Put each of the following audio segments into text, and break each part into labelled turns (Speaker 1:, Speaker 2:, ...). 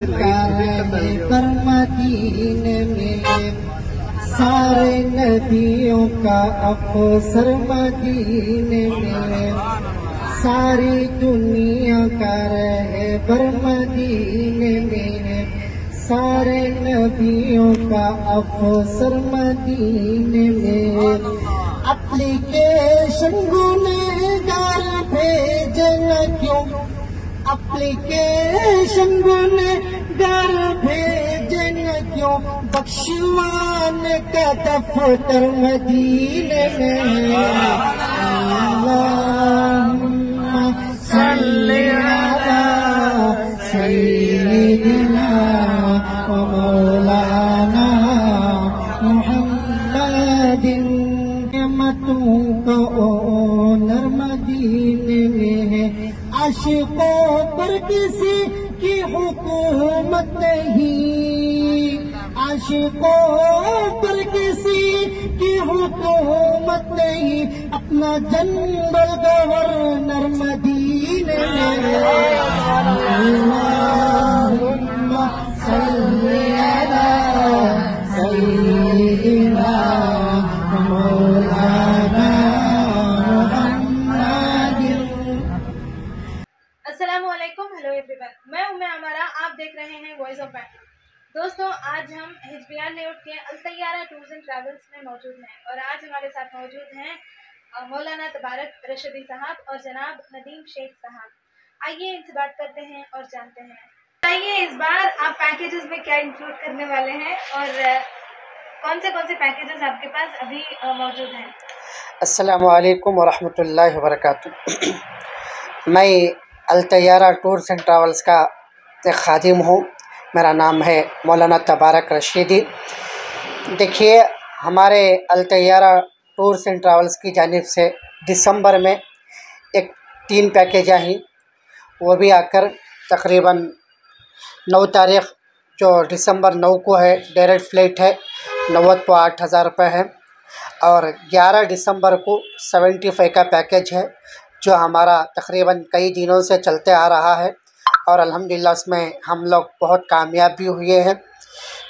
Speaker 1: पर मदीने में सारे नदियों का अफसर मदीने में, सारी दुनिया का रहबर मदीने में, सारे नबियों का अफसर मदीने में। एप्लीकेशन गुनहगार भेजन क्यों, एप्लीकेशन गुनहगार भेजन क्यों, बख्शवान का दफ्तर मदीने में। अल्लाहुम्मा सल्ली अला सय्यिदिना व मौलाना मुहम्मदिन। नेमतों का ओनर मदीने में है, आशिकों पर किसी की हुकूमत नहीं, आशिकों पर किसी की हुकूमत नहीं, अपना जनरल गवर्नर मदीने में। अल्लाहुम्मा सल्ली अला सय्यिदिना मौलाना मुहम्मदिन।
Speaker 2: अस्सलामुअलैकुम, हेलो एवरीवन, मैं उम्मे अमारा, आप देख रहे हैं वॉइस ऑफ बैंक। दोस्तों, आज हम हिजबियान लेआउट के अल-तैयारा टूर्स एंड ट्रैवल्स में मौजूद हैं और आज हमारे साथ मौजूद हैं मौलाना तबारक रशीदी साहब और जनाब नदीम शेख साहब। आइए इनसे बात करते हैं और जानते हैं। आइए, इस बार आप पैकेजेस में क्या इंक्लूड करने वाले हैं और कौन से पैकेजेस आपके पास अभी मौजूद हैं?
Speaker 3: अस्सलामु अलैकुम वरहमतुल्लाहि वबरकातुहू। मैं अल-तैयारा टूर्स एंड ट्रैवल्स का एक खादिम हूँ। मेरा नाम है मौलाना तबारक रशीदी। देखिए, हमारे अल-तैयारा टूर्स एंड ट्रैवल्स की जानिब से दिसंबर में एक 3 पैकेज आई, वो भी आकर तकरीबन 9 तारीख़ जो दिसंबर 9 को है, डायरेक्ट फ़्लाइट है, नौबत को 8,000 रुपये है। और 11 दिसंबर को 75 का पैकेज है जो हमारा तकरीबन कई दिनों से चलते आ रहा है और अल्हम्दुलिल्लाह उसमें हम लोग बहुत कामयाब भी हुए हैं।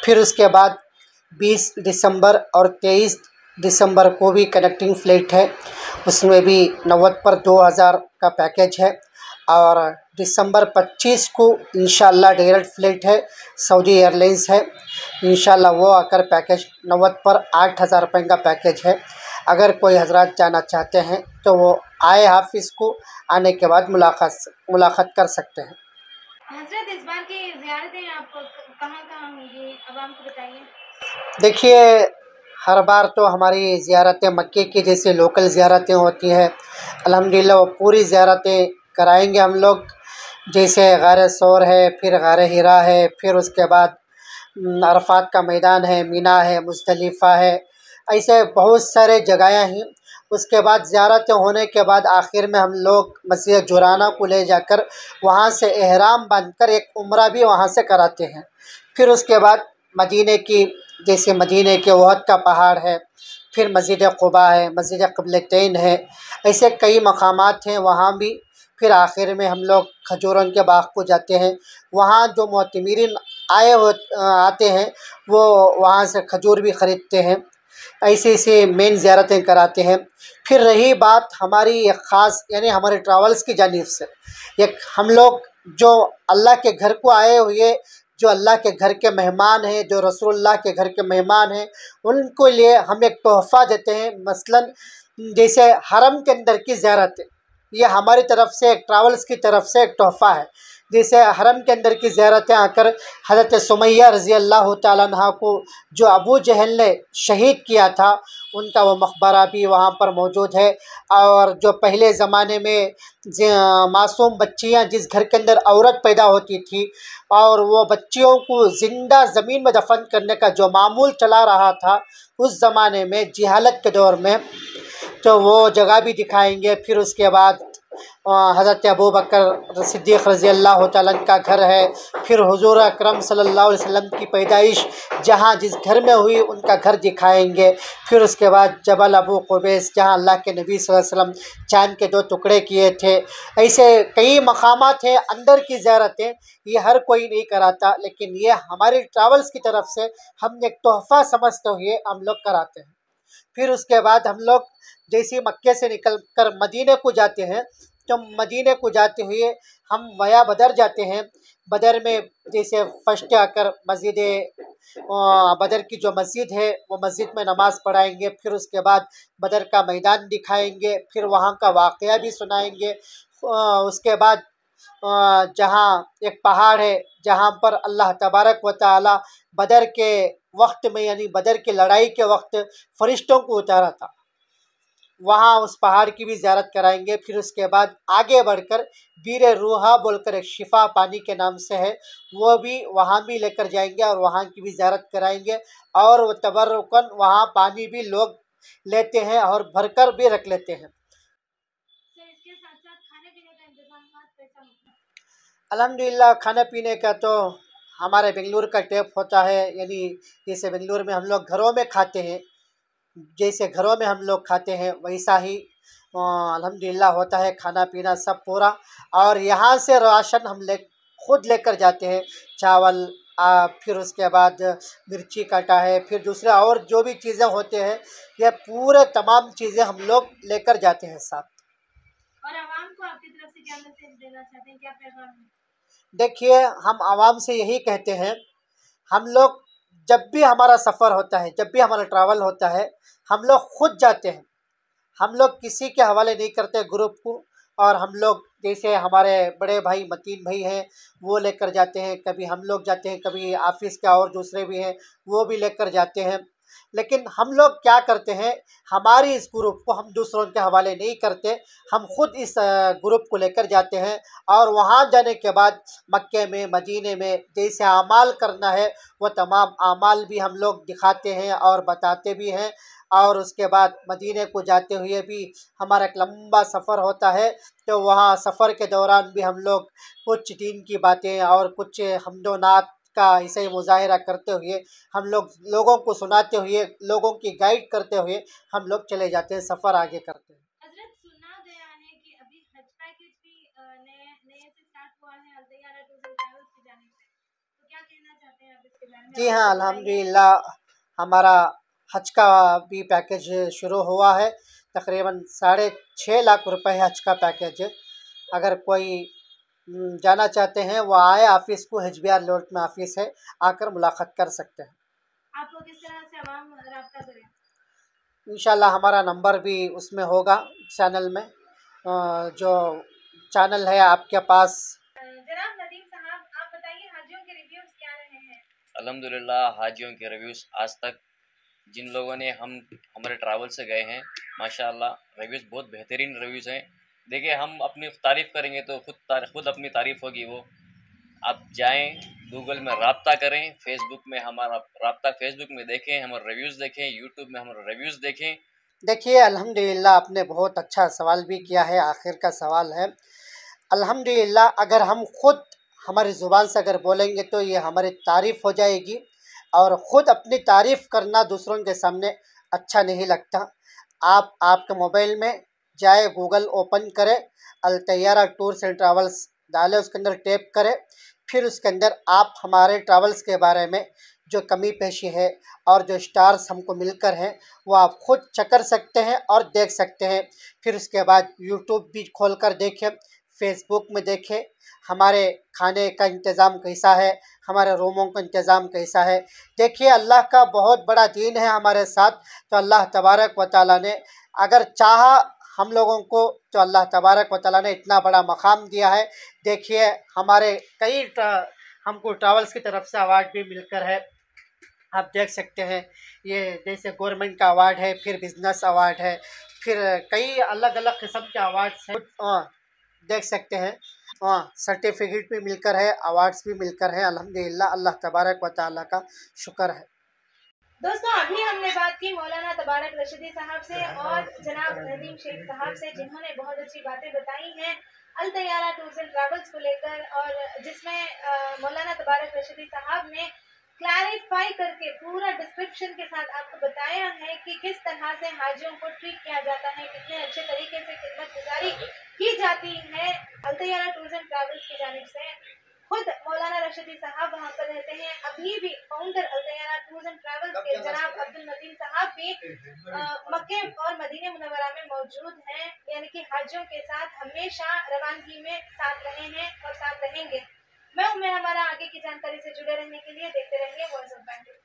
Speaker 3: फिर उसके बाद 20 दिसंबर और 23 दिसंबर को भी कनेक्टिंग फ़्लाइट है, उसमें भी नौबत पर 2,000 का पैकेज है। और दिसंबर 25 को इंशाअल्लाह डायरेक्ट फ़्लाइट है, सऊदी एयरलाइंस है, इंशाअल्लाह वो आकर पैकेज नौबत पर 8,000 रुपये का पैकेज है। अगर कोई हजरात जाना चाहते हैं तो वो आए हाफिज़ को आने के बाद मुलाकात कर सकते हैं।
Speaker 2: हजरत, इस बार की ज़ियारतें आप कहाँ होंगी, अब हमको बताइए।
Speaker 3: देखिए, हर बार तो हमारी ज़ियारतें मक्के की जैसे लोकल ज़ियारतें होती हैं, अल्हम्दुलिल्लाह वो पूरी ज़ियारतें कराएंगे हम लोग। जैसे गारे सौर है, फिर गारे हिरा है, फिर उसके बाद अरफात का मैदान है, मीना है, मुज़दलिफ़ा है, ऐसे बहुत सारे जगहें हैं। उसके बाद ज़ियारतें होने के बाद आखिर में हम लोग मस्जिद जुराना को ले जाकर वहाँ से एहराम बांधकर एक उम्रा भी वहाँ से कराते हैं। फिर उसके बाद मदीने की, जैसे मदीने के वहद का पहाड़ है, फिर मस्जिद क़ुबा है, मस्जिद क़िबलतैन है, ऐसे कई मकामात हैं वहाँ भी। फिर आखिर में हम लोग खजूरों के बाग़ को जाते हैं, वहाँ जो मोतमिरीन आते हैं वो वहाँ से खजूर भी ख़रीदते हैं। ऐसे मेन ज़ियारतें कराते हैं। फिर रही बात हमारी एक ख़ास, यानी हमारे ट्रैवल्स की जानिब से एक हम लोग जो अल्लाह के घर को आए हुए, जो अल्लाह के घर के मेहमान हैं, जो रसूलुल्लाह के घर के मेहमान हैं, उनको लिए हम एक तोहफ़ा देते हैं। मसलन जैसे हरम के अंदर की ज़ियारत, ये हमारी तरफ से, ट्रैवल्स की तरफ से एक तोहफ़ा है। जैसे हरम के अंदर की ज़ियारतें आकर हज़रत सुमैया रज़ी अल्लाह तआला अन्हा को जो अबू जहल ने शहीद किया था, उनका वो मकबरा भी वहाँ पर मौजूद है। और जो पहले ज़माने में मासूम बच्चियाँ जिस घर के अंदर औरत पैदा होती थी और वो बच्चियों को ज़िंदा ज़मीन में दफन करने का जो मामूल चला रहा था उस ज़माने में, जहालत के दौर में, तो वो जगह भी दिखाएंगे। फिर उसके बाद हज़रत अबू बकर सिद्दीक़ रज़ी अल्लाह तआला का घर है। फिर हुज़ूर अकरम सल्लल्लाहु अलैहि वसल्लम की पैदाइश जहाँ जिस घर में हुई उनका घर दिखाएंगे। फिर उसके बाद जबल अबू क़ुबैस जहाँ अल्लाह के नबी सल्लल्लाहु अलैहि वसल्लम चाँद के 2 टुकड़े किए थे। ऐसे कई मकामात हैं अंदर की ज़ियारतें, ये हर कोई नहीं कराता, लेकिन ये हमारी ट्रैवल्स की तरफ से हम एक तोहफ़ा समझते हुए हम लोग कराते हैं। फिर उसके बाद हम लोग जैसे मक्के से निकल कर मदीने को जाते हैं, तो मदीने को जाते हुए हम वया बदर जाते हैं। बदर में जैसे फर्स्ट आकर मस्जिद बदर की जो मस्जिद है वो मस्जिद में नमाज़ पढ़ाएंगे। फिर उसके बाद बदर का मैदान दिखाएंगे, फिर वहाँ का वाक़या भी सुनाएंगे। उसके बाद जहाँ एक पहाड़ है जहाँ पर अल्लाह तबारक व तआला बदर के वक्त में यानी बदर की लड़ाई के वक्त फरिश्तों को उतारा था, वहाँ उस पहाड़ की भी ज़ियारत कराएंगे। फिर उसके बाद आगे बढ़कर बीर रूहा बोलकर एक शिफा पानी के नाम से है, वो भी वहाँ भी लेकर जाएंगे और वहाँ की भी ज़ियारत कराएंगे। और वो तबर्रुकन वहाँ पानी भी लोग लेते हैं और भरकर भी रख लेते हैं।
Speaker 2: सर इसके साथ साथ खाने पीने का इंतजाम कैसा होता है?
Speaker 3: अल्हम्दुलिल्लाह खाने पीने का तो हमारे बेंगलुरु का टेप होता है, यानी जैसे बेंगलुरु में हम लोग घरों में खाते हैं, जैसे घरों में हम लोग खाते हैं वैसा ही अल्हम्दुलिल्लाह होता है खाना पीना सब पूरा। और यहाँ से राशन हम खुद लेकर जाते हैं, चावल फिर उसके बाद मिर्ची काटा है, फिर दूसरे और जो भी चीज़ें होते हैं ये पूरे तमाम चीज़ें हम लोग लेकर जाते हैं साथ।
Speaker 2: और आवाम को आपकी तरफ से क्या मैसेज देना चाहते हैं, क्या पैगाम है?
Speaker 3: देखिए हम आवाम से यही कहते हैं, हम लोग जब भी हमारा सफ़र होता है, जब भी हमारा ट्रैवल होता है, हम लोग खुद जाते हैं, हम लोग किसी के हवाले नहीं करते ग्रुप को। और हम लोग जैसे हमारे बड़े भाई मतीन भाई हैं वो लेकर जाते हैं, कभी हम लोग जाते हैं, कभी ऑफिस के और दूसरे भी हैं वो भी लेकर जाते हैं। लेकिन हम लोग क्या करते हैं, हमारी इस ग्रुप को हम दूसरों के हवाले नहीं करते, हम खुद इस ग्रुप को लेकर जाते हैं। और वहाँ जाने के बाद मक्के में मदीने में जैसे आमाल करना है वो तमाम आमाल भी हम लोग दिखाते हैं और बताते भी हैं। और उसके बाद मदीने को जाते हुए भी हमारा एक लंबा सफ़र होता है, तो वहाँ सफ़र के दौरान भी हम लोग कुछ दीन की बातें और कुछ हम्दो नात का ऐसे ही मुज़ाहिरा करते हुए हम लोग लोगों को सुनाते हुए, लोगों की गाइड करते हुए हम लोग चले जाते हैं, सफ़र आगे करते हैं।
Speaker 2: हजरत सुना गया है कि अभी हज पैकेज भी नए नए से स्टार्ट हुआ है अल तैयारा टूर एंड ट्रैवल्स की जानिब से, तो क्या कहना चाहते हैं आप इसके बारे में?
Speaker 3: जी
Speaker 2: आप
Speaker 3: हाँ,
Speaker 2: कुछ बताइए।
Speaker 3: अल्हम्दुलिल्लाह हमारा हज का भी पैकेज शुरू हुआ है। तकरीबन 6.5 लाख रुपए है हज का पैकेज। अगर कोई जाना चाहते हैं वो आए ऑफ़िस को, HBR लोट में ऑफ़िस है, आकर मुलाकात कर सकते हैं।
Speaker 2: आपको किस तरह से आवाम रब्ता करें?
Speaker 3: इंशाल्लाह हमारा नंबर भी उसमें होगा चैनल में, जो चैनल है आपके पास।
Speaker 2: जनाब नदीम साहब, आप बताइए हाजियों के रिव्यूज क्या रहे हैं?
Speaker 4: अल्हम्दुलिल्लाह हाजियों के रिव्यूज़ आज तक जिन लोगों ने हमारे ट्रैवल से गए हैं माशाल्लाह रिव्यूज़ बहुत बेहतरीन रिव्यूज़ हैं। देखिए हम अपनी तारीफ़ करेंगे तो खुद अपनी तारीफ़ होगी वो। आप जाएं गूगल में राब्ता करें, फेसबुक में हमारा राब्ता फेसबुक में देखें, हमारे रिव्यूज़ देखें, यूट्यूब में हमारे रिव्यूज़ देखें।
Speaker 3: देखिए अल्हम्दुलिल्लाह आपने बहुत अच्छा सवाल भी किया है, आखिर का सवाल है। अल्हम्दुलिल्लाह अगर हम खुद हमारी ज़ुबान से अगर बोलेंगे तो ये हमारी तारीफ़ हो जाएगी, और ख़ुद अपनी तारीफ़ करना दूसरों के सामने अच्छा नहीं लगता। आप आपके मोबाइल में जाए, गूगल ओपन करें, अल तैयारा टूर्स एंड ट्रैवल्स डालें, उसके अंदर टैप करें, फिर उसके अंदर आप हमारे ट्रैवल्स के बारे में जो कमी पेशी है और जो स्टार्स हमको मिलकर हैं वो आप ख़ुद चेक कर सकते हैं और देख सकते हैं। फिर उसके बाद यूट्यूब भी खोल कर देखें, फेसबुक में देखें हमारे खाने का इंतज़ाम कैसा है, हमारे रूमों का इंतज़ाम कैसा है। देखिए अल्लाह का बहुत बड़ा दीन है हमारे साथ, तो अल्लाह तबारक व तआला ने अगर चाहा हम लोगों को, तो अल्लाह तबारक व तआला ने इतना बड़ा मकाम दिया है। देखिए हमारे कई हमको ट्रैवल्स की तरफ से अवार्ड भी मिलकर है, आप देख सकते हैं। ये जैसे गवर्नमेंट का अवार्ड है, फिर बिजनेस अवार्ड है, फिर कई अलग अलग किस्म के अवार्ड्स हैं, देख सकते हैं। सर्टिफिकेट भी मिलकर है, अवार्ड्स भी मिलकर है। अल्हम्दुलिल्लाह अल्लाह तबारक व तआला का शुक्र है।
Speaker 2: दोस्तों अभी हमने बात की मौलाना तबारक रशीदी साहब से और जनाब नदीम शेख साहब से, जिन्होंने बहुत अच्छी बातें बताई हैं अल तैयारा टूर्स एंड ट्रैवल्स को लेकर, और जिसमें मौलाना तबारक रशीदी साहब ने क्लैरिफाई करके पूरा डिस्क्रिप्शन के साथ आपको बताया है कि किस तरह से हाजियों को ट्रीट किया जाता है, कितने अच्छे तरीके से खिदमत गुजारी की जाती है अल तैयारा टूर्स एंड ट्रैवल्स की जानिब से। खुद मौलाना रशीदी साहब वहाँ पर रहते हैं। अभी भी founder Al Taiyara tours and travels के जनाब अब्दुल नदीम साहब भी मक्के और मदीने मुनव्वरा में मौजूद हैं, यानी कि हाजियों के साथ हमेशा रवानगी में साथ रहे हैं और साथ रहेंगे। मैं हमारा आगे की जानकारी से जुड़े रहने के लिए देखते रहिए वॉइस ऑफ बैंक।